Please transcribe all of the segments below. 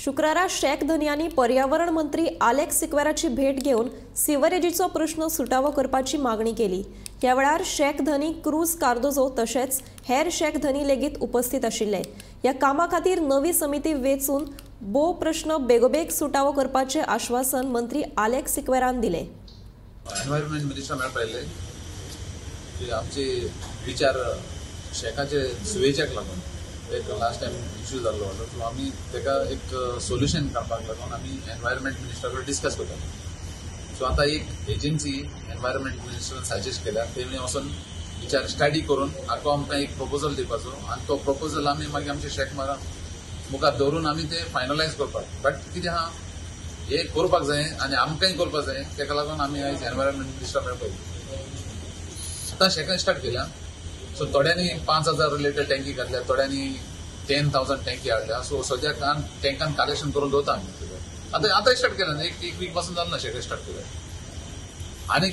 शुक्रारा शेख धनियांनी पर्यावरण मंत्री आलेक्स सिक्वेराची भेट घेऊन सिवरेजीचो प्रश्न सुटावो करपाची मागणी केली। ह्या वेळार शेख धनी क्रूज कार्दोजो तशेंच हेर शेख धनी लेगीत उपस्थित आशिल्ले। ह्या कामा खातीर नवी समिती वेचून भोव प्रश्न बेगोबेग सुटावो करपाचे आश्वासन मंत्री आलेक्स सिक्वेरान दिले। एनवायरमेंट मिनिस्टर मेळपायले की आमचे विचार शेखाचे सुवेच्याक लागून एक लास्ट टाइम इश्यू जाल्लो सो आमी तेका एक सोल्युशन काडपाक लागून आमी एनवायरमेंट मिनिस्टर कडेन डिस्कस करता। सो आतां एक एजन्सी एनवायरमेंट मिनिस्टरान सजेस्ट केल्या तेणी वचून विचार स्टडी करून आतां आमकां एक प्रपोजल दिवपाचो आनी तो प्रपोजल आमी मागीर आमचे शेख मारा मुखार दवरून आमी ते फायनलायज करपाक। बट कितें आहा हे करपाक जाय आनी आमकांय करपाक जाय तेका लागून आमी आयज एनवायरमेंट मिनिस्टर मेळपाक आतां शेखान स्टार्ट केल्या। सो थोड्यांनी 5000 लिटर टँकी घातल्या, थोड्यांनी 10,000 टँकी हाडल्या। सो सद्याक टँकान कलेक्शन करून दवरता आमी। आतां स्टार्ट केला एक वीक पासून जालें ना शेखान स्टार्ट केल्या। आनी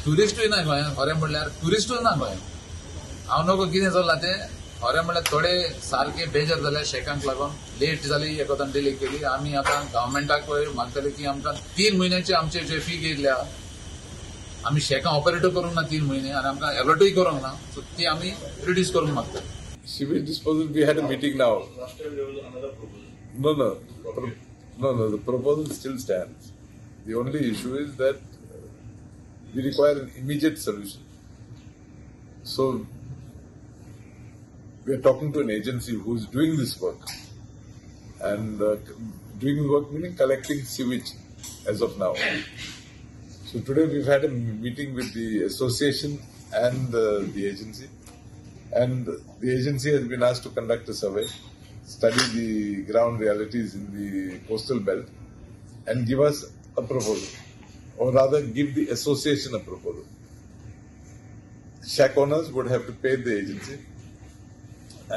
ट्युरिस्टूय ना गोंयांत खरें म्हणल्यार ट्युरिस्टूय ना गोंयांत। हांव नको कितें चल्लां तें खरें म्हणल्यार थोडे सारके बेजार जाल्या शेखांक लागून लेट जाली एकोदान डिले केली। आमी आतां गव्हर्मेंटाक मागतले की आमकां 3 म्हयन्याचे आमचे जे फी घेतल्या आमी शेखां ऑपरेटर करूंक ना 3 म्हयने आनी आमकां अलर्टूय करूंक ना। सो ती आमी रिड्यूस करूंक मागता। Sewage disposal, we had a meeting now. No. The proposal still stands. The only issue is that we require an immediate solution. So we are talking to an agency who is doing this work, and doing the work meaning collecting sewage as of now. So today we've had a meeting with the association and the agency. And the agency has been asked to conduct a survey, study the ground realities in the coastal belt, and give us a proposal, or rather give the association a proposal. Shack owners would have to pay the agency,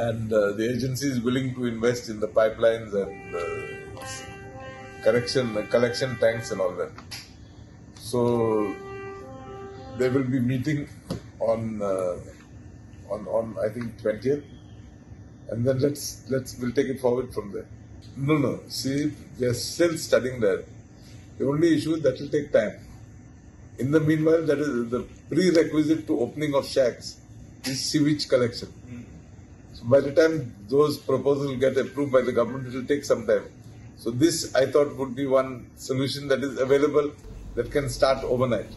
and the agency is willing to invest in the pipelines and collection tanks and all that. So they will be meeting on I think 20th, and then we'll take it forward from there. No. See, we are still studying that. The only issue is that will take time. In the meanwhile, that is the prerequisite to opening of shacks is sewage collection. So by the time those proposals get approved by the government, it will take some time. So this, I thought, would be one solution that is available that can start overnight.